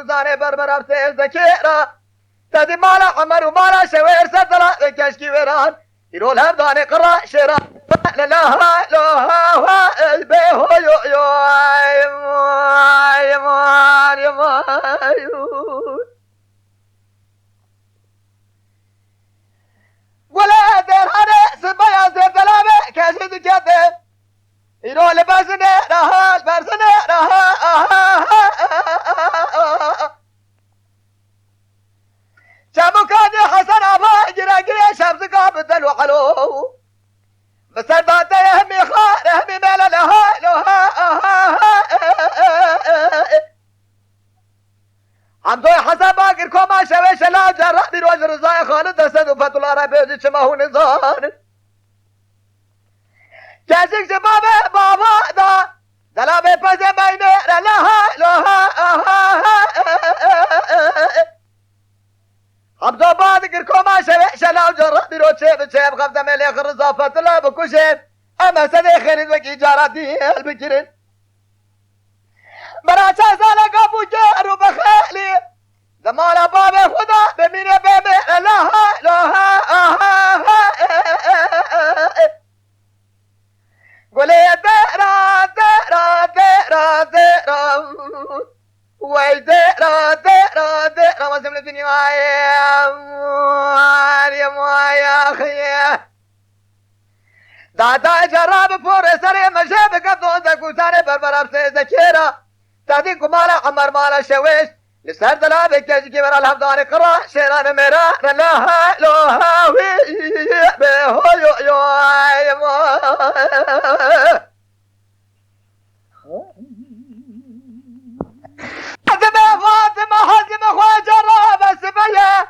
گوزانه بربرم سیز دکیرا تدی مالا عمر و مالا شویر سدلا کشکی وران ایرول هم دانه قرا شیران لها لها البه یو یو یمان یمان ولا در هذا سبايا زبلابه كاشد كده يرول برسنه رها برسنه رها شامو كاد حسن ابا جرا جرا شمس قابل وحلو بسر بعد يهمي خار يهمي مال لها لها حمدوی حسن باقر کما شوه شلا جرح بیروز رضای خانه دستد و فتولا را بیوزی چه ماهو نزان کسیک جباب بابا دا دلا بی پس بینه رلها لها حمدو باقر کما شوه شلا جرح بیروز چه بچه بخفت ملیخ رضا فتولا بکشه اما سده خیرید وکی جاراتی البکرین برا چه ساله کبو جارو بخیلی زمان باب خدا بمینه بمه لها لها گلی دیرا دیرا دیرا دیرا وی دیرا دیرا دیرا مسلم لدنی مایا مایا خیه دادا جراب پور سر مشه بکتون دکوسانه بربرم سیزه کیرا تهدي كمالا عمر مالا شويش لسر دلابي كيجي ورا الهمدان قرا شيران ميرا لها لها وي بهو يو يو فاطمة حزم خواجة رابع سبيا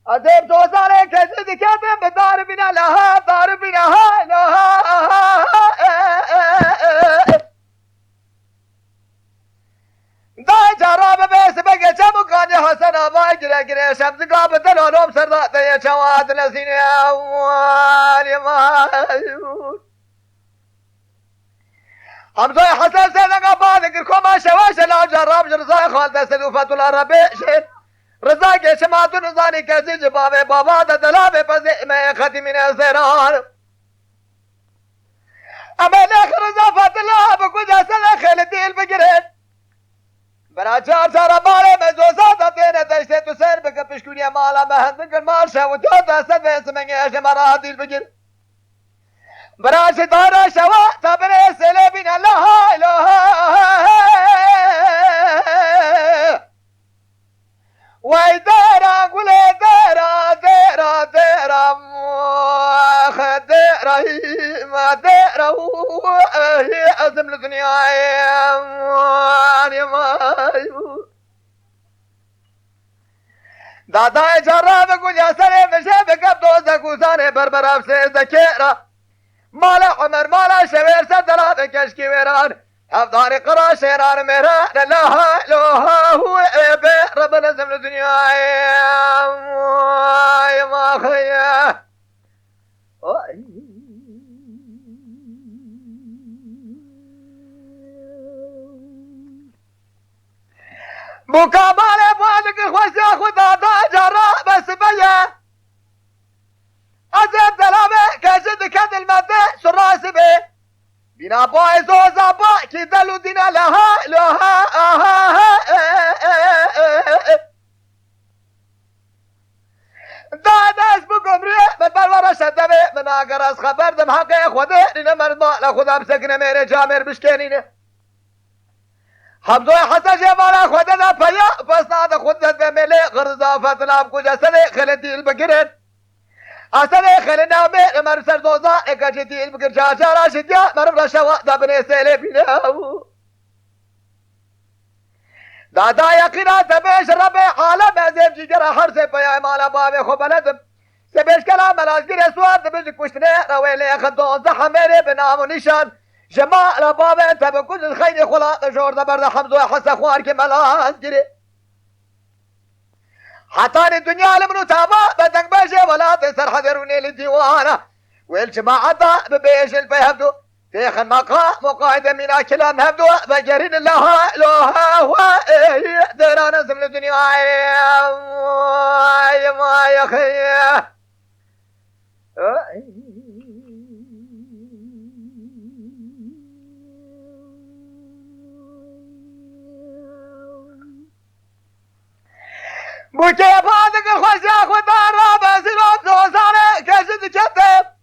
أديب توزاري كيجي كاتم بدار بنا لها دار بنا لها دای جراب بیس بگه چمو کانی حسن آبای گره گره شمس قاب دلالوم سرداته چواد لسین اول مایون حمزوی حسن سیدنگا بادگر کما شواش لا جراب جرزای خال دست دوفت العربیشن رضا که شماتو نزانی کسی جباب بابا دلاب پزیمه ختمین زیران اما نخ رضا فتلا بکجا سل خیل دیل بگرد برا چار سارا ماله مزوزات تینه دشته تو سر بکن پشکونی مالا مهند بکن مال شو تو دست بیس منگی اشت مرا دیل بگیر برا شتارا شوا تا بره سله بین الله اله وی دارا گله دارا دارا دارا موخ دارا ما دارا ازم لدنیا دادا جراب کجا سره مشه بکب دوزه کوسانه بربراب سیزه کیرا مالا عمر مالا شویر سدلا بکشکی ویران افضان قرا شیران میران لها لها هو ایبه رب نزم لدنیا ما خیه مكابل فادك خوش خدا دا جرا بس بيا أزب دلابه كجد كد المدة سراس به بنا باي زوزا با كدلو دينا لها لها داداش بكم ريح بالبرورة شدبه من أقرأس خبر دم حقي خده لنا مرضى لخدا بسكنة ميري جامر بشكينينه حمزوی حسن جمالا خود دا پیا پس ناد خود دا ملی غرزا فتنام کجا سلی خلی دیل بگیرن اصلی خلی نامه من سر دوزا اکجی دیل بگیر چاچارا شدیا من رشوا دا بنی سیلی بیناو دادا یقینا تبیش رب عالم ازیم جگر هر سے پیا مالا باب خو بلدم سبیش کلام ملازگیر سوار تبیش کشتنه رویلی خدون زحا میری بنام و نشان جماعة بابا انت بكل الخير خلاق جور برد حمزة حسن خوارك ملاز جري حتى الدنيا لمنو تابا بدك باشي ولا تسر حذروني للديوانة والجماعة ببيش الفهمتو شيخ المقام وقائد من كلام هبدو بجرين لها لها ويقدر نزم الدنيا ما يا اخي بوكي بادق الخزاخ ودار بازلون دوزانه كزد كتب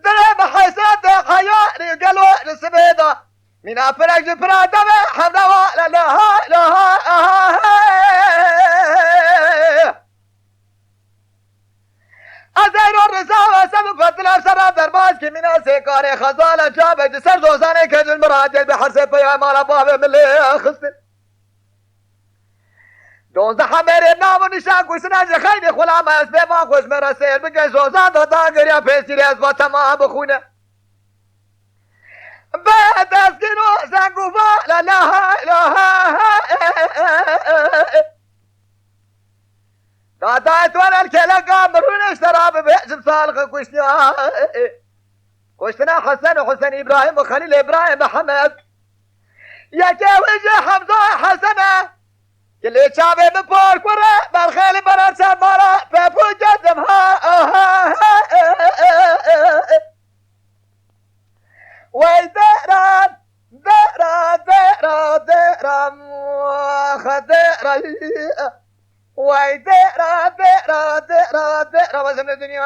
درب حسد حياني قالوا لسبيدا من افرق جبرا دمي حمنا ولا لها لها ازير الرزاوة سبب فتلا سرا درباز كي من سيكاري خزالة جابه جسر دوزانه كجل مراجل بحرسي بيا مالا بابي من اللي خستن دوزده همه نام و نشان کوشنه جه خیلی خلام از به ما خوش مرسل بگه زوزان دادا گریا پیسیری از با تمام بخونه بعد از گنو زنگو با لها دادا اتوان الکلقا مرونش تراب بحجم سالق کشتنا حسن و حسن ابراهیم و خلیل ابراهیم محمد یکی وجه حمزه حسنه كل شعبي بفور كورة بالخيل برا سمارة بابو جزمها ويدران دران خدرا ويدران دران وزن الدنيا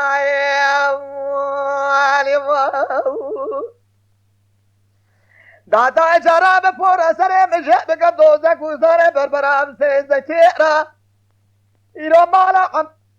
دادا جرا به پر سر مشه بگم دوزک و سر بربرم سر زکیرا ایران مالا